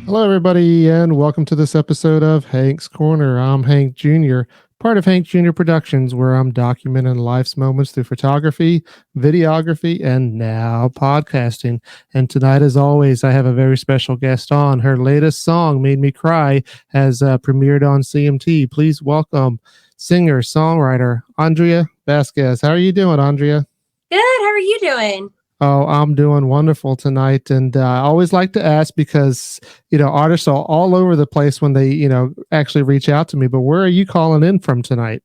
Hello, everybody, and welcome to this episode of Hank's Corner. I'm Hank Jr., part of Hank Jr. Productions, where I'm documenting life's moments through photography, videography, and now podcasting. And tonight, as always, I have a very special guest on. Her latest song, Made Me Cry, has premiered on CMT. Please welcome singer, songwriter, Andrea Vasquez. How are you doing, Andrea? Good. How are you doing? Oh, I'm doing wonderful tonight. And I always like to ask because, artists are all over the place when they, actually reach out to me. But where are you calling in from tonight?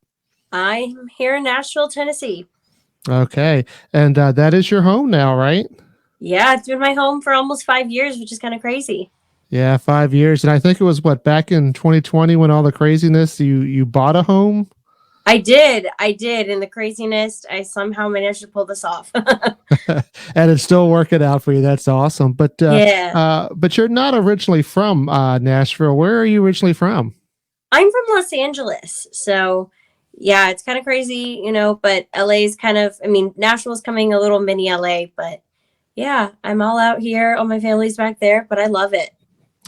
I'm here in Nashville, Tennessee. Okay. And that is your home now, right? Yeah, it's been my home for almost 5 years, which is kind of crazy. Yeah, 5 years. And I think it was what, back in 2020 when all the craziness, you bought a home? I did. In the craziness, I somehow managed to pull this off. And it's still working out for you. That's awesome. Yeah. But you're not originally from Nashville. Where are you originally from? I'm from Los Angeles. So, yeah, it's kind of crazy, but LA is Nashville's coming a little mini LA, but yeah, I'm all out here. All my family's back there, but I love it.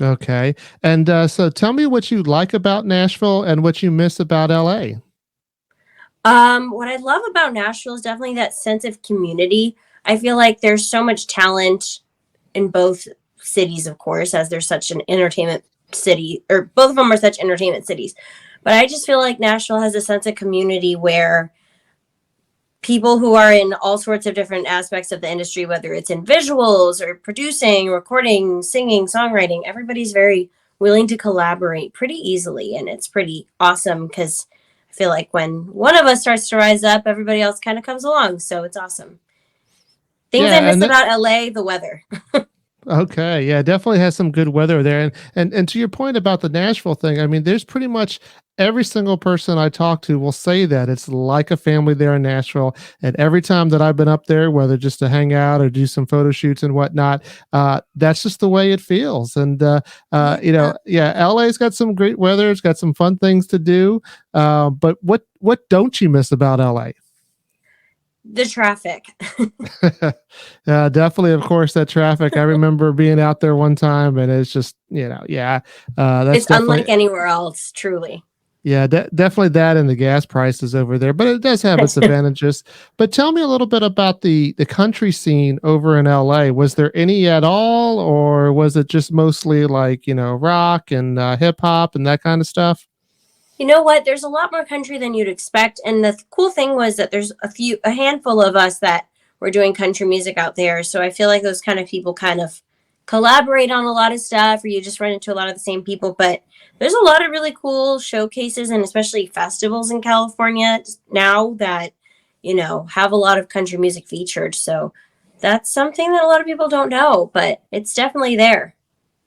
Okay. And so tell me what you like about Nashville and what you miss about LA. What I love about Nashville is definitely that sense of community. I feel like there's so much talent in both cities, of course, as there's such an entertainment city, or both of them are such entertainment cities. But I just feel like Nashville has a sense of community where people who are in all sorts of different aspects of the industry, whether it's in visuals or producing, recording, singing, songwriting, everybody's very willing to collaborate pretty easily. And it's pretty awesome because I feel like when one of us starts to rise up, everybody else kind of comes along. So it's awesome. Things I Yeah, miss about LA, the weather. okay, yeah, definitely has some good weather there. And to your point about the Nashville thing, I mean, there's pretty much every single person I talk to will say that it's like a family there in Nashville. And every time that I've been up there, whether just to hang out or do some photo shoots and whatnot, that's just the way it feels. And yeah, LA's got some great weather. It's got some fun things to do. But what don't you miss about LA? The traffic. Definitely, of course, that traffic. I remember being out there one time, and it's just, yeah, that's It's definitely, unlike anywhere else, truly. yeah, definitely that, and the gas prices over there. But it does have its advantages. But tell me a little bit about the country scene over in LA. Was there any at all, or was it just mostly like rock and hip hop and that kind of stuff? You know what? There's a lot more country than you'd expect. And the cool thing was that there's a handful of us that were doing country music out there. So I feel like those kind of people kind of collaborate on a lot of stuff, or you just run into a lot of the same people. But there's a lot of really cool showcases and especially festivals in California now that, have a lot of country music featured. So that's something that a lot of people don't know, but it's definitely there.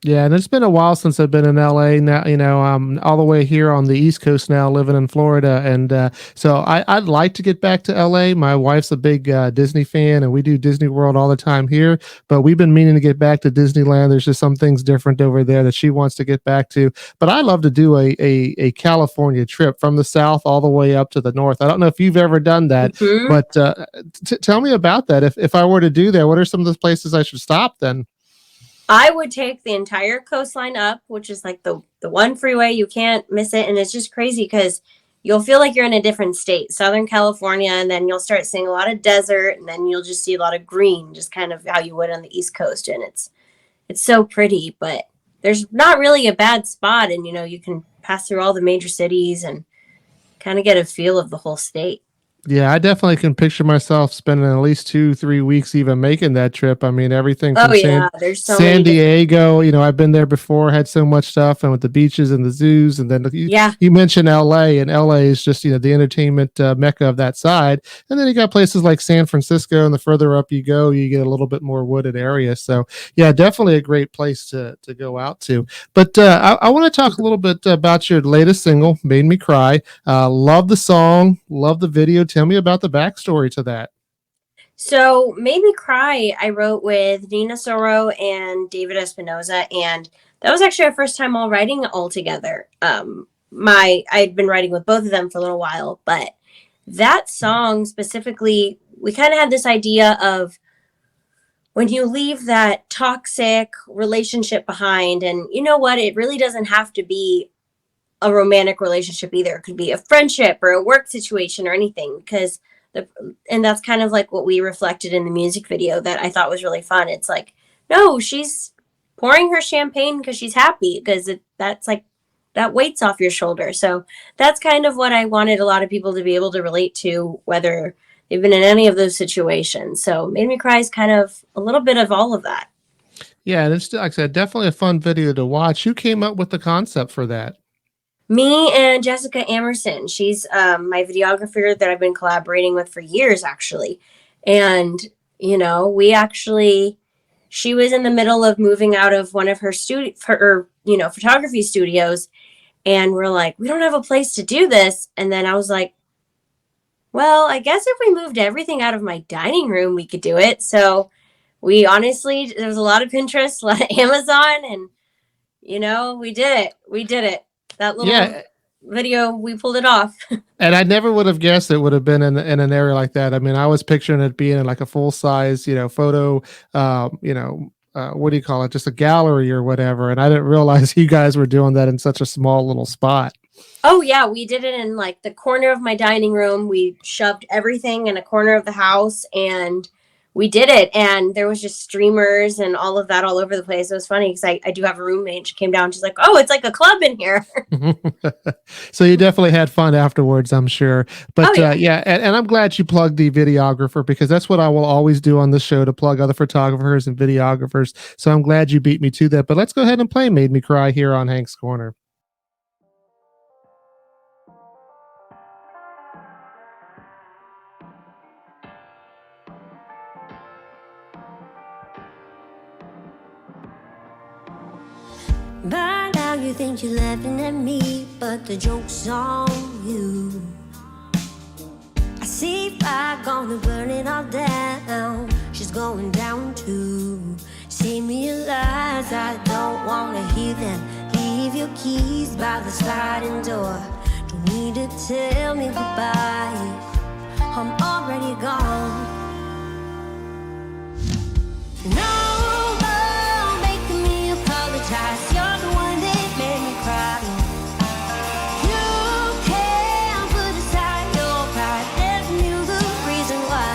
Yeah, and it's been a while since I've been in LA. Now, I'm all the way here on the East Coast now, living in Florida, and so I'd like to get back to LA. My wife's a big Disney fan, and we do Disney World all the time here. But we've been meaning to get back to Disneyland. There's just some things different over there that she wants to get back to. But I love to do a California trip from the south all the way up to the north. I don't know if you've ever done that, Mhm. but tell me about that. If I were to do that, what are some of the places I should stop then? I would take the entire coastline up, which is like the one freeway. You can't miss it. And it's just crazy because you'll feel like you're in a different state, Southern California, and then you'll start seeing a lot of desert, and then you'll just see a lot of green, just kind of how you would on the East Coast. And it's so pretty, but there's not really a bad spot. And you can pass through all the major cities and kind of get a feel of the whole state. Yeah, I definitely can picture myself spending at least 2, 3 weeks even making that trip. I mean, everything Oh from yeah, there's so San many different. Diego, I've been there before, had so much stuff, and with the beaches and the zoos, and then Yeah. you mentioned LA, and LA is just the entertainment mecca of that side. And then you got places like San Francisco, and the further up you go, you get a little bit more wooded area. So yeah, definitely a great place to go out to. But I want to talk a little bit about your latest single, "Made Me Cry." Love the song, love the video. Tell me about the backstory to that. So Made Me Cry, I wrote with Nina Sorro and David Espinoza, and that was actually our first time all writing all together. I'd been writing with both of them for a little while, but that song specifically, we kind of had this idea of when you leave that toxic relationship behind, and you know what, it really doesn't have to be a romantic relationship either. It could be a friendship or a work situation or anything, because the and that's kind of like what we reflected in the music video that I thought was really fun. It's like, no, she's pouring her champagne because she's happy, because that's like that weight's off your shoulder. So that's kind of what I wanted a lot of people to be able to relate to, whether they've been in any of those situations. So Made Me Cry is kind of a little bit of all of that. Yeah, and it's like I said, definitely a fun video to watch. Who came up with the concept for that? Me and Jessica Amerson. She's my videographer that I've been collaborating with for years, actually. And, we actually, she was in the middle of moving out of one of her photography studios. And we're like, we don't have a place to do this. And then I was like, well, I guess if we moved everything out of my dining room, we could do it. So we honestly, there was a lot of Pinterest, a lot of Amazon, and, we did it. We did it. That little video, we pulled it off. And I never would have guessed it would have been in an area like that. I mean, I was picturing it being in like a full size, photo, what do you call it? Just a gallery or whatever. And I didn't realize you guys were doing that in such a small little spot. Oh yeah, we did it in like the corner of my dining room. We shoved everything in a corner of the house and we did it. And there was just streamers and all of that all over the place. It was funny because I do have a roommate. She came down. She's like, oh, it's like a club in here. So you definitely had fun afterwards, I'm sure. But and I'm glad you plugged the videographer, because that's what I will always do on the show, to plug other photographers and videographers. So I'm glad you beat me to that. But let's go ahead and play Made Me Cry here on Hank's Corner. By now you think you're laughing at me, but the joke's on you. I see fire gonna burn it all down. She's going down too. See me realize I don't wanna hear them. Leave your keys by the sliding door. Don't need to tell me goodbye, I'm already gone. No, making me apologize. You're the one that made me cry. You can't put aside your pride. Never knew the reason why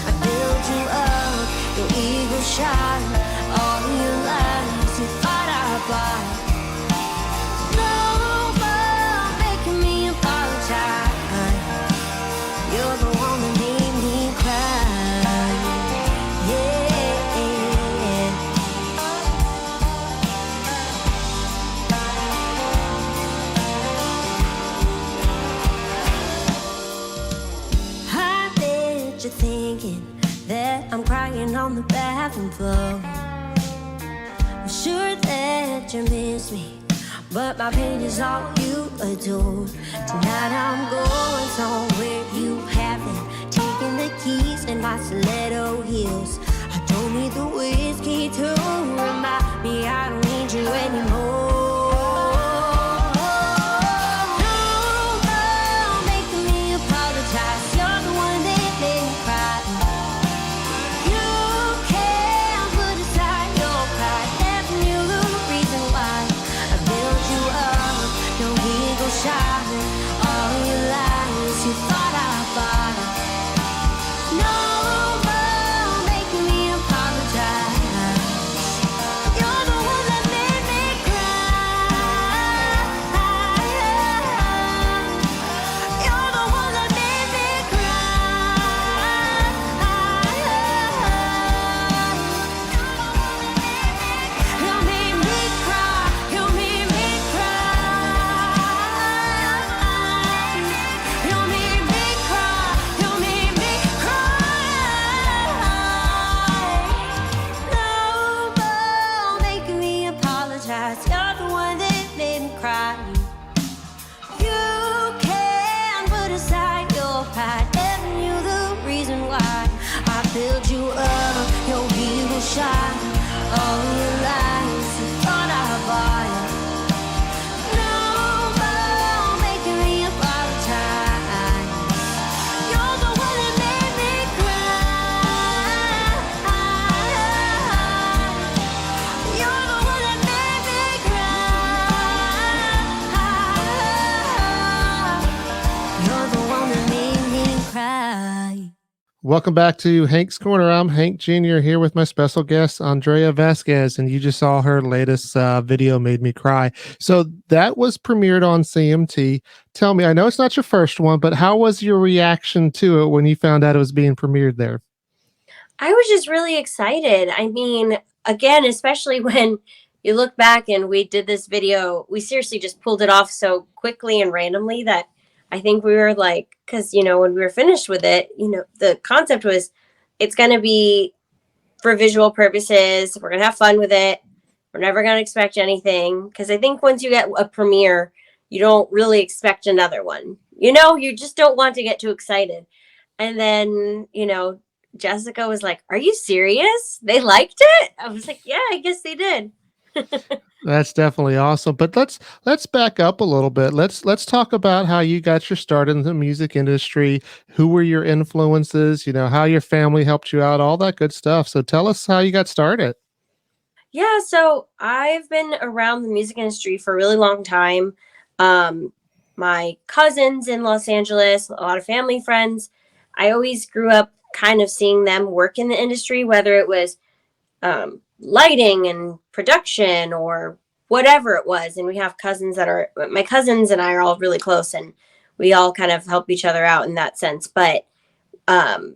I built you up. Your ego shot. All your lies you thought I'd buy. No, making me apologize. You're the one that made me cry. You're thinking that I'm crying on the bathroom floor. I'm sure that you miss me, but my pain is all you adore. Tonight I'm going somewhere you haven't. Taking the keys in my stiletto heels. I don't need the whiskey to remind me I don't need you anymore. Welcome back to Hank's Corner. I'm Hank Jr. here with my special guest, Andrea Vasquez, and you just saw her latest video, Made Me Cry. So that was premiered on CMT. Tell me, I know it's not your first one, but how was your reaction to it when you found out it was being premiered there? I was just really excited. I mean, again, especially when you look back and we did this video, we seriously just pulled it off so quickly and randomly that I think we were like, because, when we were finished with it, the concept was it's going to be for visual purposes. We're going to have fun with it. We're never going to expect anything. Because I think once you get a premiere, you don't really expect another one. You just don't want to get too excited. And then, Jessica was like, "Are you serious? They liked it?" I was like, "Yeah, I guess they did." That's definitely awesome. But let's back up a little bit. Let's talk about how you got your start in the music industry. Who were your influences? How your family helped you out, all that good stuff. So tell us how you got started. Yeah, so I've been around the music industry for a really long time. My cousins in Los Angeles, a lot of family friends. I always grew up kind of seeing them work in the industry, whether it was lighting and production or whatever it was. And we have cousins my cousins and I are all really close, and we all kind of help each other out in that sense. But um,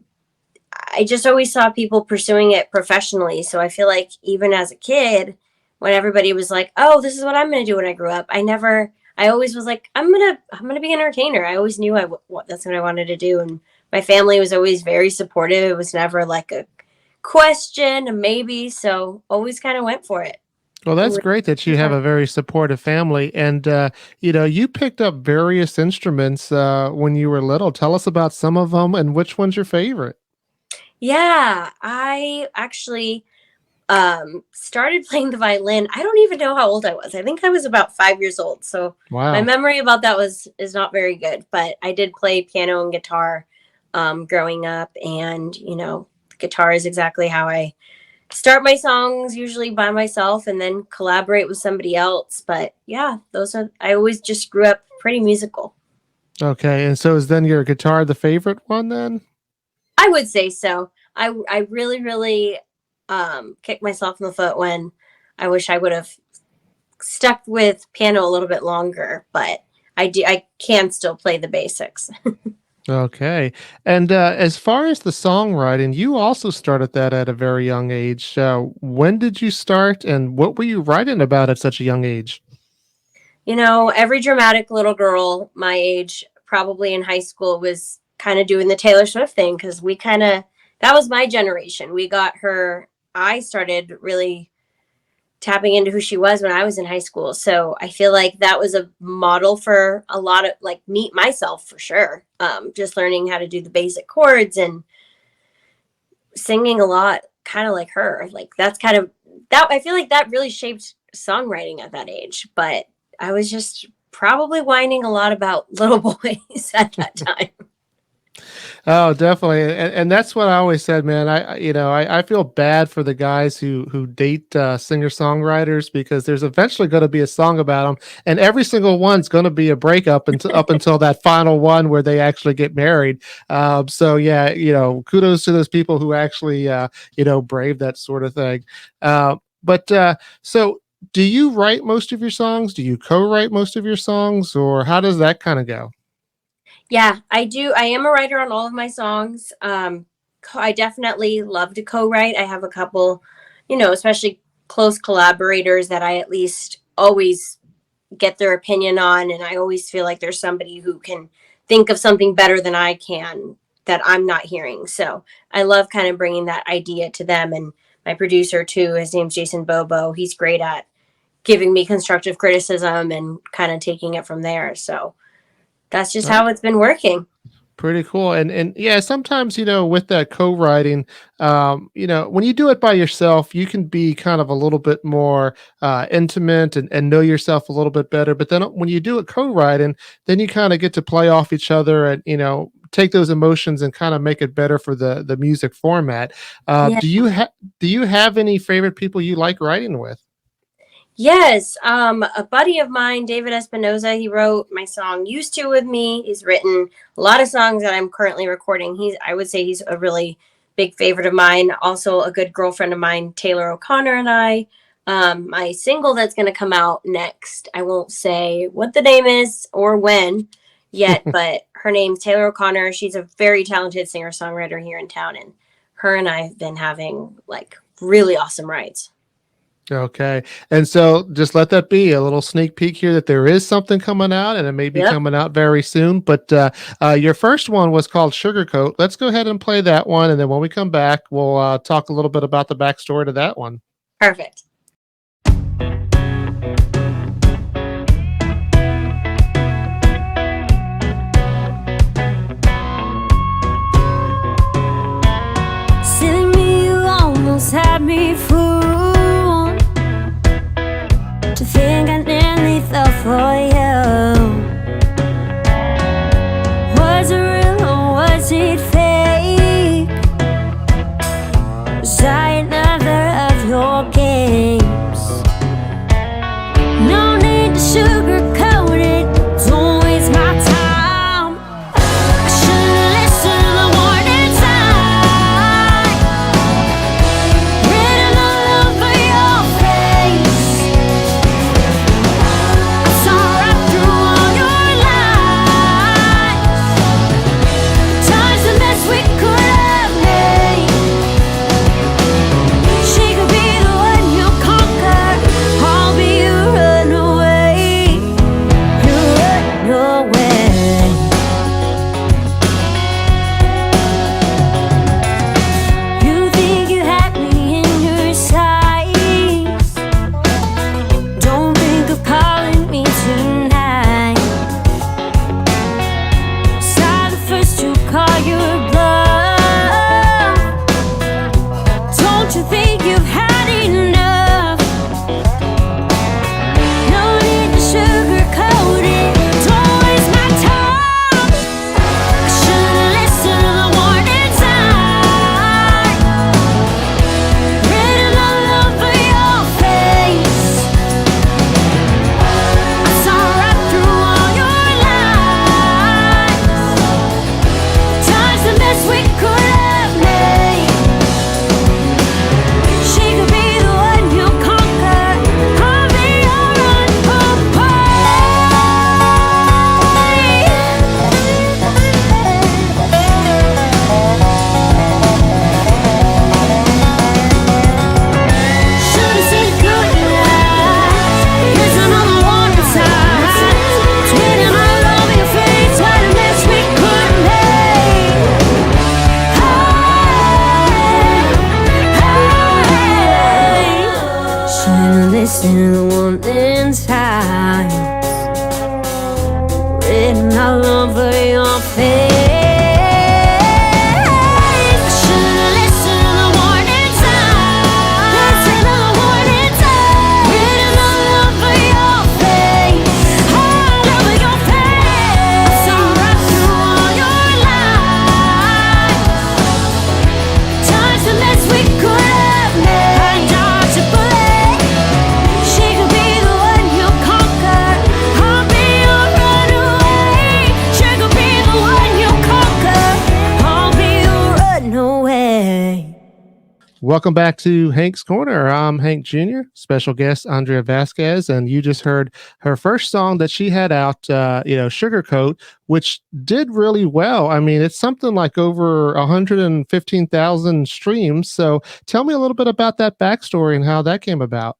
I just always saw people pursuing it professionally. So I feel like even as a kid, when everybody was like, "Oh, this is what I'm going to do when I grew up," I always was like, I'm gonna be an entertainer. I always knew that's what I wanted to do. And my family was always very supportive. It was never like a question, a maybe. So always kind of went for it. Well, that's great that you have a very supportive family, and you picked up various instruments when you were little. Tell us about some of them, and which one's your favorite? Yeah, I actually started playing the violin. I don't even know how old I was. I think I was about 5 years old. So my Wow. memory about that is not very good, but I did play piano and guitar growing up. And, guitar is exactly how I start my songs, usually by myself and then collaborate with somebody else. But yeah, I always just grew up pretty musical. Okay, and so is then your guitar the favorite one then? I would say so. I really, really kicked myself in the foot when I wish I would have stuck with piano a little bit longer, but I can still play the basics. Okay, and as far as the songwriting, you also started that at a very young age. When did you start, and what were you writing about at such a young age? Every dramatic little girl my age, probably in high school, was kind of doing the Taylor Swift thing because that was my generation. We got her. I started really tapping into who she was when I was in high school. So I feel like that was a model for a lot of like meet myself for sure. Just learning how to do the basic chords and singing a lot, kind of like her. Like that's kind of that. I feel like that really shaped songwriting at that age. But I was just probably whining a lot about little boys at that time. Oh, definitely, and that's what I always said, man. I feel bad for the guys who date singer songwriters because there's eventually going to be a song about them, and every single one's going to be a breakup until up until that final one where they actually get married. So yeah, kudos to those people who actually brave that sort of thing. So. Do you write most of your songs? Do you co-write most of your songs, or how does that kind of go? Yeah, I do. I am a writer on all of my songs. I definitely love to co-write. I have a couple, especially close collaborators that I at least always get their opinion on. And I always feel like there's somebody who can think of something better than I can that I'm not hearing. So I love kind of bringing that idea to them. And my producer too, his name's Jason Bobo. He's great at giving me constructive criticism and kind of taking it from there. So that's just how it's been working. Pretty cool. And yeah, sometimes, with that co-writing, when you do it by yourself, you can be kind of a little bit more intimate and know yourself a little bit better. But then when you do it co-writing, then you kind of get to play off each other and, take those emotions and kind of make it better for the music format. Yeah. Do you have any favorite people you like writing with? Yes, a buddy of mine, David Espinoza, he wrote my song "Used to" with me. He's written a lot of songs that I'm currently recording. I would say he's a really big favorite of mine. Also, a good girlfriend of mine, Taylor O'Connor, and I. My single that's going to come out next. I won't say what the name is or when yet, but her name's Taylor O'Connor. She's a very talented singer songwriter here in town, and her and I have been having like really awesome rides. Okay. And so just let that be a little sneak peek here that there is something coming out and it may be Yep. coming out very soon. But your first one was called Sugarcoat. Let's go ahead and play that one. And then when we come back, we'll talk a little bit about the backstory to that one. Perfect. Silly me, you almost had me fooled to think I nearly fell for you. Was it real or was it fake? Was I another of your games? No need to sugarcoat it, don't waste my time. I should've listened to the warning sign. Written all over your face. I saw right through all your lies. Time's the best we could have made. She could be the one you conquer, I'll be your runaway. Your runaway. You think you had me in your sights. Don't think of calling me tonight. Was I the first to call your bluff? Don't you think you've had enough? No need to sugarcoat it, don't waste my time. I should've listened to the warning sign. Written all over your face. I saw right through all your lies. Time's the best we could have made. She could be the one you conquer, I'll be your runaway. Should've said goodnight, kissing on the warning signs, tweeting all over your face, what a mess we could make. Should've listened to the warning signs, written all over your face. Should've listened to the warning signs, listen to the warning signs, written all over your face, all over your face. I saw right through all your lies. Time's the best we could have made. I dodged a bullet. She could be the one you conquer, I'll be your runaway. She could be the one you conquer, I'll be your runaway. Welcome back to Hank's Corner. I'm Hank Jr., special guest Andrea Vasquez, and you just heard her first song that she had out, Sugarcoat, which did really well. I mean, it's something like over 115,000 streams. So tell me a little bit about that backstory and how that came about.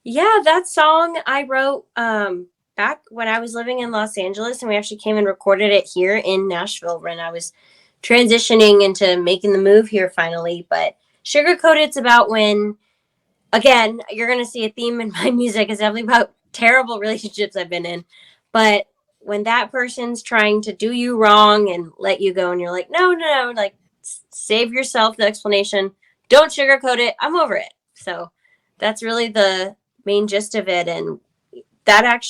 Yeah, that song I wrote back when I was living in Los Angeles, and we actually came and recorded it here in Nashville when I was transitioning into making the move here finally. But Sugarcoated's about when, again, you're going to see a theme in my music. It's definitely about terrible relationships I've been in. But when that person's trying to do you wrong and let you go, and you're like, no, like, save yourself the explanation. Don't sugarcoat it. I'm over it. So that's really the main gist of it. And that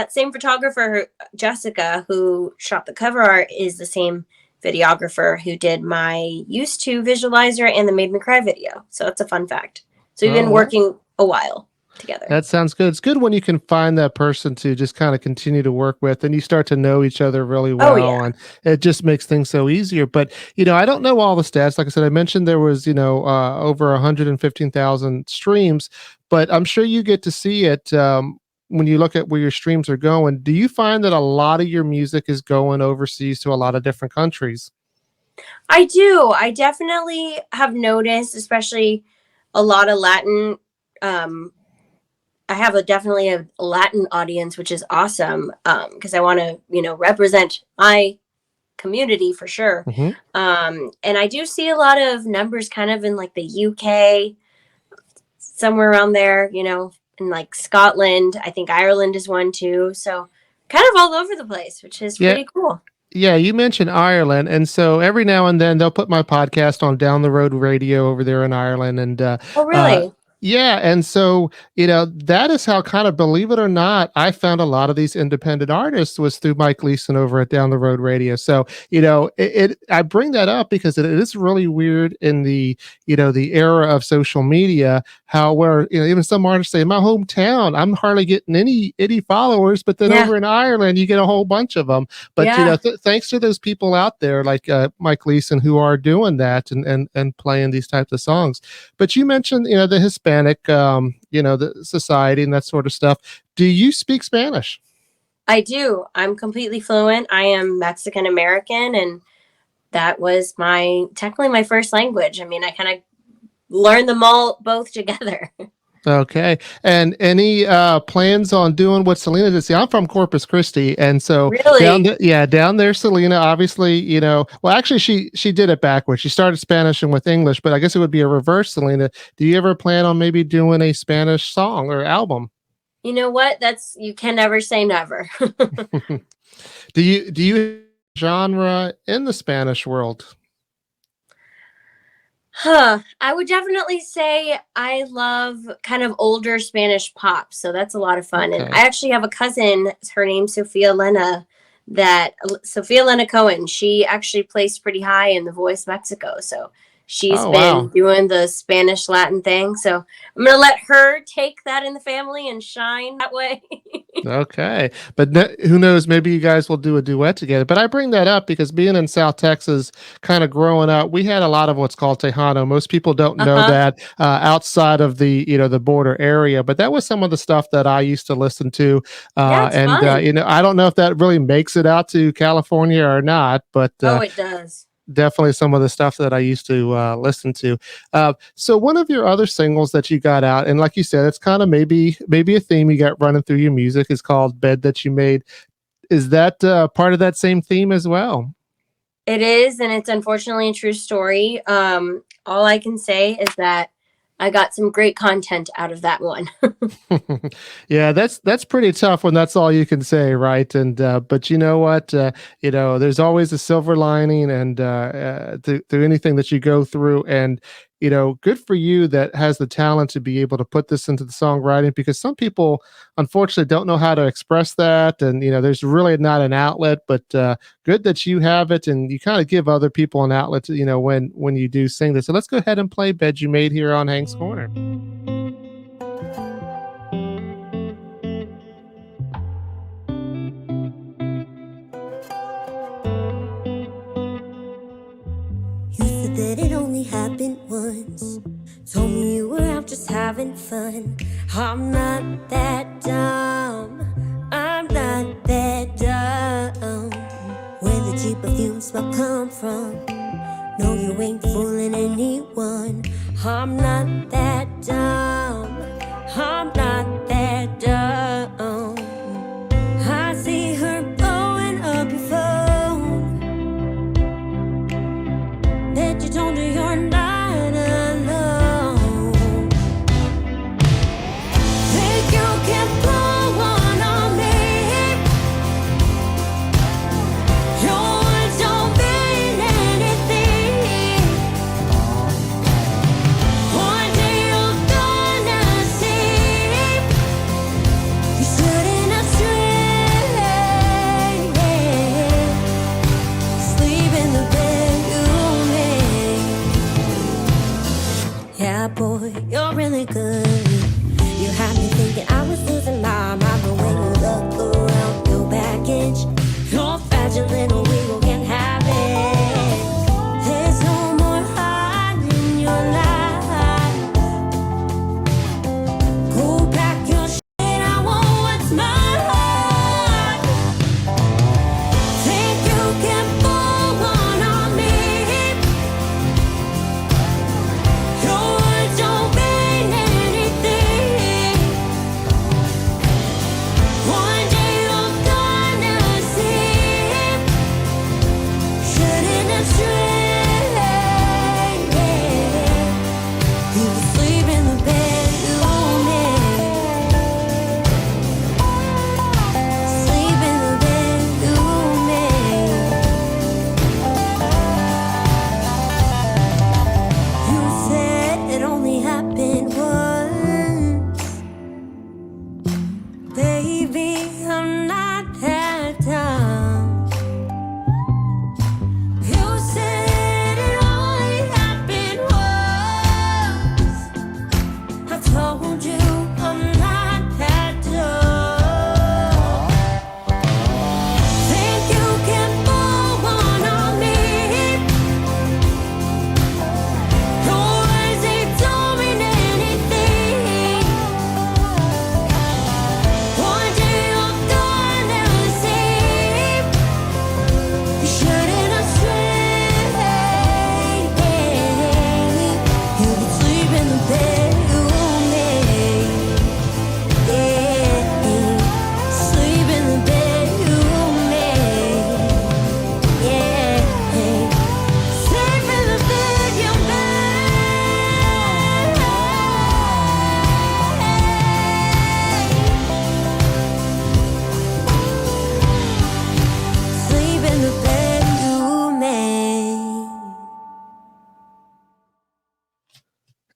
same photographer, Jessica, who shot the cover art, is the same videographer who did my Used to visualizer and the Made Me Cry video. So that's a fun fact. So we've been working a while. together. That sounds good. It's good when you can find that person to just kind of continue to work with and you start to know each other really Oh yeah. well. And it just makes things so easier. But, I don't know all the stats. Like I said, I mentioned there was, over 115,000 streams, but I'm sure you get to see it when you look at where your streams are going. Do you find that a lot of your music is going overseas to a lot of different countries? I do. I definitely have noticed, especially a lot of Latin. I have definitely a Latin audience, which is awesome because I want to, represent my community for sure. Mhm. And I do see a lot of numbers kind of in like the UK, somewhere around there, in like Scotland. I think Ireland is one too. So kind of all over the place, which is Yeah. pretty cool. Yeah, you mentioned Ireland, and so every now and then they'll put my podcast on Down the Road Radio over there in Ireland, and Oh, uh, really? yeah, and so that is how, kind of, believe it or not, I found a lot of these independent artists was through Mike Leeson over at Down the Road Radio. So I bring that up because it is really weird in the era of social media, how where even some artists say in my hometown I'm hardly getting any followers, but then Yeah. over in Ireland you get a whole bunch of them. But Yeah. thanks to those people out there like Mike Leeson who are doing that and playing these types of songs. But you mentioned the Hispanic the society and that sort of stuff. Do you speak Spanish? I do. I'm completely fluent. I am Mexican American, and that was technically my first language. I mean, I kind of learned them all both together. Okay. And any plans on doing what Selena did? See, I'm from Corpus Christi, and so Really? down there, Selena, obviously, well, actually, she did it backwards. She started Spanish and with English, but I guess it would be a reverse, Selena. Do you ever plan on maybe doing a Spanish song or album? You know what? You can never say never. Do you genre in the Spanish world? I would definitely say I love kind of older Spanish pop. So that's a lot of fun. And Okay. I actually have a cousin, her name's Sophia Lena Cohen. She actually placed pretty high in The Voice Mexico. So she's Oh, been wow. doing the Spanish Latin thing. So I'm going to let her take that in the family and shine that way. Okay. But who knows? Maybe you guys will do a duet together. But I bring that up because being in South Texas, kind of growing up, we had a lot of what's called Tejano. Most people don't know Uh-huh. that outside of the border area. But that was some of the stuff that I used to listen to. Yeah, it's And fun. I don't know if that really makes it out to California or not, but Oh, it does. definitely some of the stuff that I used to listen to. So one of your other singles that you got out, and like you said, it's kind of maybe a theme you got running through your music, is called "Bed That You Made." Is that part of that same theme as well? It is, and it's unfortunately a true story. All I can say is that I got some great content out of that one. Yeah, that's pretty tough when that's all you can say, right? And but you know what? There's always a silver lining, and through anything that you go through, and good for you that has the talent to be able to put this into the songwriting, because some people unfortunately don't know how to express that, and there's really not an outlet. But good that you have it, and you kind of give other people an outlet to, when you do sing this. So let's go ahead and play "Bed You Made" here on Hank's Corner. You said that it only happened once. Told me you were out just having fun. I'm not that dumb. I'm not that dumb. Where the cheap perfume smell come from? No, you ain't fooling anyone. I'm not that dumb. I'm not that dumb. I see her blowing up your phone. That you told her you're not alone. Think you can blow one on me? Your words don't mean anything. One day you're gonna see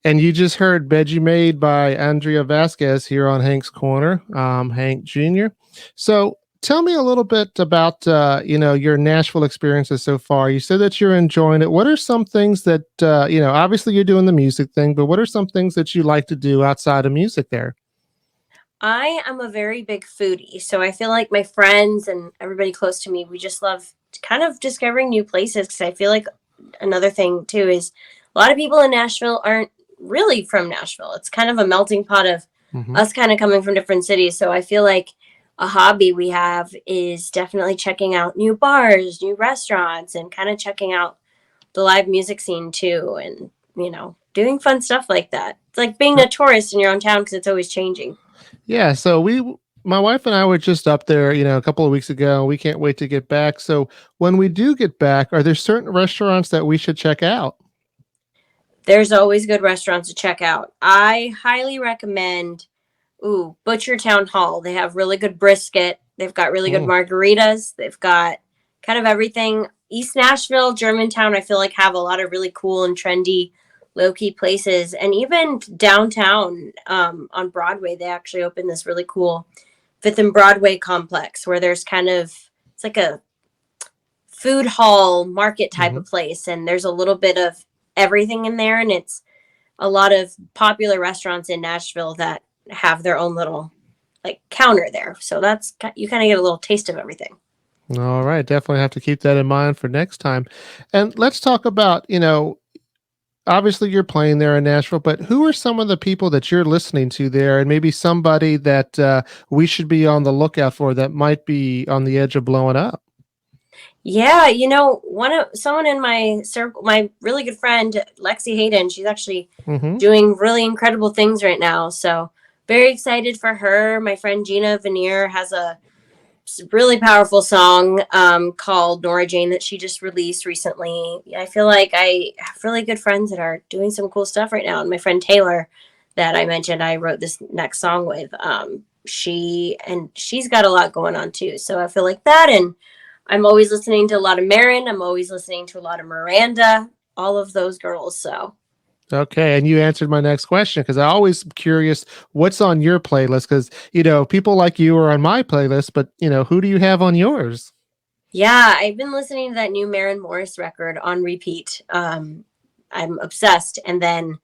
And you just heard Veggie Made by Andrea Vasquez here on Hank's Corner, Hank Jr. So tell me a little bit about, your Nashville experiences so far. You said that you're enjoying it. What are some things that, obviously you're doing the music thing, but what are some things that you like to do outside of music there? I am a very big foodie, so I feel like my friends and everybody close to me, we just love kind of discovering new places. Because I feel like another thing too is a lot of people in Nashville aren't really from Nashville. It's kind of a melting pot of Hmm. us kind of coming from different cities. So I feel like a hobby we have is definitely checking out new bars, new restaurants, and kind of checking out the live music scene too, and doing fun stuff like that. It's like being a tourist in your own town because it's always changing. Yeah, so my wife and I were just up there, a couple of weeks ago. We can't wait to get back. So when we do get back, are there certain restaurants that we should check out? There's always good restaurants to check out. I highly recommend Butcher Town Hall. They have really good brisket. They've got really good Mm, margaritas. They've got kind of everything. East Nashville, Germantown, I feel like have a lot of really cool and trendy low key places. And even downtown on Broadway, they actually opened this really cool Fifth and Broadway complex where there's kind of, it's like a food hall market type mhm. of place. And there's a little bit of everything in there. And it's a lot of popular restaurants in Nashville that have their own little like counter there. So that's you kind of get a little taste of everything. All right, definitely have to keep that in mind for next time. And let's talk about, obviously you're playing there in Nashville, but who are some of the people that you're listening to there, and maybe somebody that we should be on the lookout for that might be on the edge of blowing up? Yeah, someone in my circle, my really good friend Lexie Hayden, she's actually Hmm. doing really incredible things right now. So very excited for her. My friend Gina Venier has a really powerful song called Nora Jane that she just released recently. I feel like I have really good friends that are doing some cool stuff right now. And my friend Taylor, that I mentioned, I wrote this next song with. She's got a lot going on too. So I feel like that, and I'm always listening to a lot of Marin. I'm always listening to a lot of Miranda. All of those girls. So Okay, and you answered my next question because I always curious what's on your playlist because people like you are on my playlist, but who do you have on yours? yeah, I've been listening to that new Marin Morris record on repeat. I'm obsessed. And then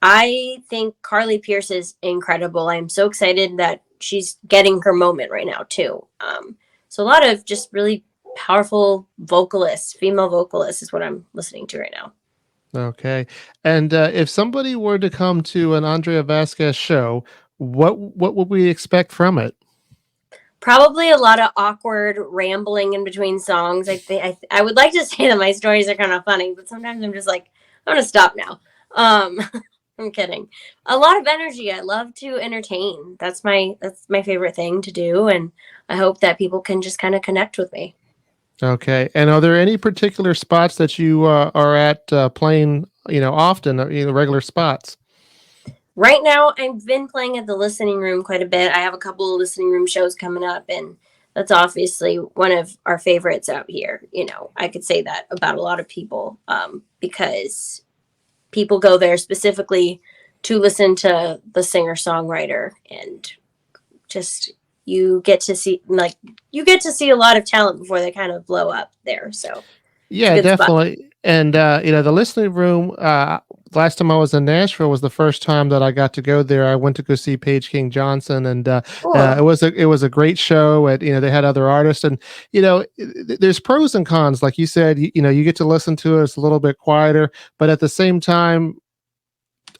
I think Carly Pierce is incredible. I'm so excited that she's getting her moment right now too. So a lot of just really powerful vocalists, female vocalists, is what I'm listening to right now. Okay, and if somebody were to come to an Andrea Vasquez show, what would we expect from it? Probably a lot of awkward rambling in between songs. I think I would like to say that my stories are kind of funny, but sometimes I'm just like, I'm gonna stop now. Um, I'm kidding. A lot of energy. I love to entertain. That's my favorite thing to do, and I hope that people can just kind of connect with me. Okay, and are there any particular spots that you are at playing, often, regular spots? Right now, I've been playing at the listening room quite a bit. I have a couple of listening room shows coming up, and that's obviously one of our favorites out here. I could say that about a lot of people because people go there specifically to listen to the singer songwriter, and just you get to see a lot of talent before they kind of blow up there. So it's a Yeah, good spot. definitely. And the listening room. Last time I was in Nashville was the first time that I got to go there. I went to go see Paige King Johnson, and Cool. it was a great show. And they had other artists, and there's pros and cons. Like you said, you get to listen to it. It's a little bit quieter, but at the same time,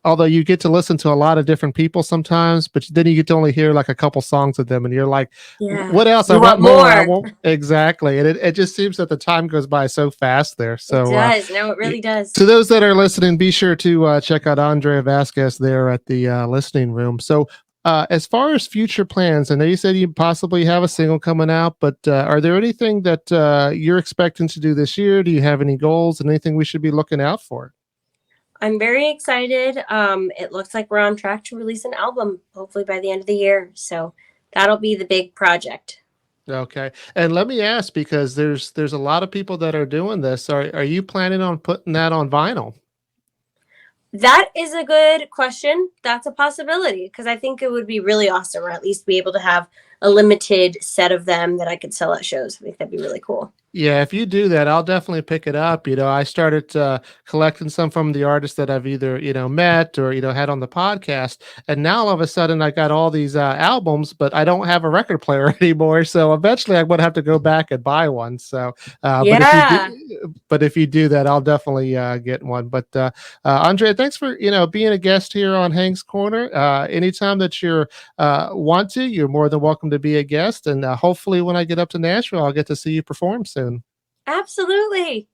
although you get to listen to a lot of different people sometimes, but then you get to only hear like a couple songs of them, and you're like, Yeah. what else? I You want want more. I more? won't exactly. And it just seems that the time goes by so fast there. It So does. No, it y- really does. to those that are listening, be sure to check out Andrea Vasquez there at the listening room. So as far as future plans, I know you said you possibly have a single coming out, but are there anything that you're expecting to do this year? Do you have any goals and anything we should be looking out for? I'm very excited. It looks like we're on track to release an album, hopefully by the end of the year. So that'll be the big project. Okay. And let me ask because there's a lot of people that are doing this. Are you planning on putting that on vinyl? That is a good question. That's a possibility because I think it would be really awesome, or at least be able to have a limited set of them that I could sell at shows. I think that'd be really cool. Yeah, if you do that, I'll definitely pick it up. I started collecting some from the artists that I've either, met or, had on the podcast. And now all of a sudden I got all these albums, but I don't have a record player anymore. So eventually I'm going to have to go back and buy one. So, Yeah. but if you do that, I'll definitely get one. But Andrea, thanks for, being a guest here on Hank's Corner. Anytime that want to, you're more than welcome to be a guest. And hopefully when I get up to Nashville, I'll get to see you perform soon. Absolutely.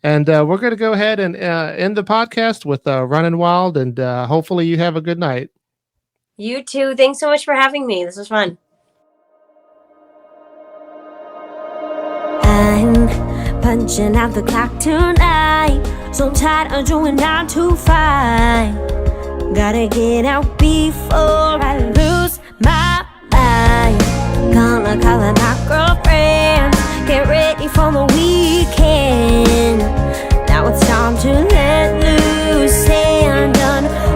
And we're going to go ahead and end the podcast with Running Wild, and hopefully you have a good night. You too. Thanks so much for having me. This was fun. I'm punching out the clock tonight. So tired of doing 9 to 5. Gotta get out before I lose my mind. Gonna call up my girlfriend. Get ready for the weekend. Now it's time to let loose and unwind.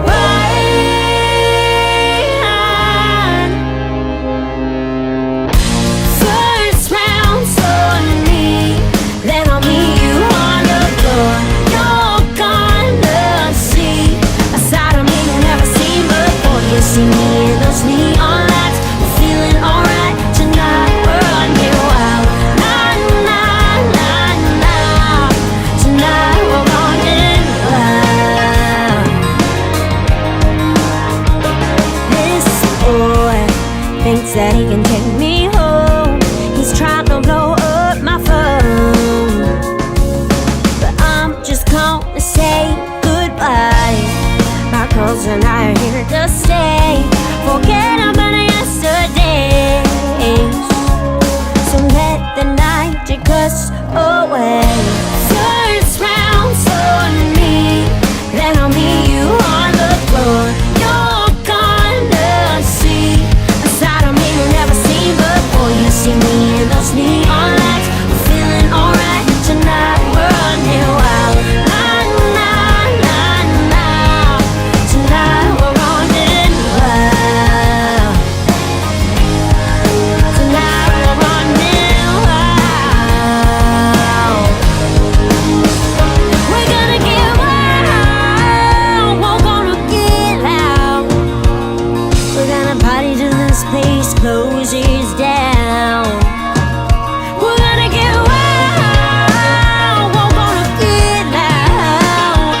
First round's on me, then I'll meet you on the floor. You're gonna see a side of me you never seen before. You see me in those neon lights, we're feeling alright tonight. We're running wild. Thinks that he can take me home. He's trying to blow up my phone, but I'm just gonna say goodbye. My girls and I are here to stay. Forget about yesterday. So let the night take us away. First round's on me, then I'll meet you on the floor. You're gonna see a side of me you've never seen before. You see me in those neon lights, we're feeling alright tonight. We're running wild. La, la, la, la. Tonight we're running wild. Tonight we're running wild. We're gonna get wild. We're gonna get loud. We're gonna party till this place closes down. We're gonna get wild. We're gonna get loud.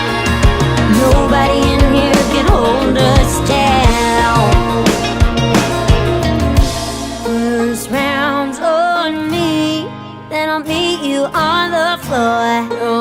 Nobody in here can hold us down. First round's on me, then I'll meet you on the floor.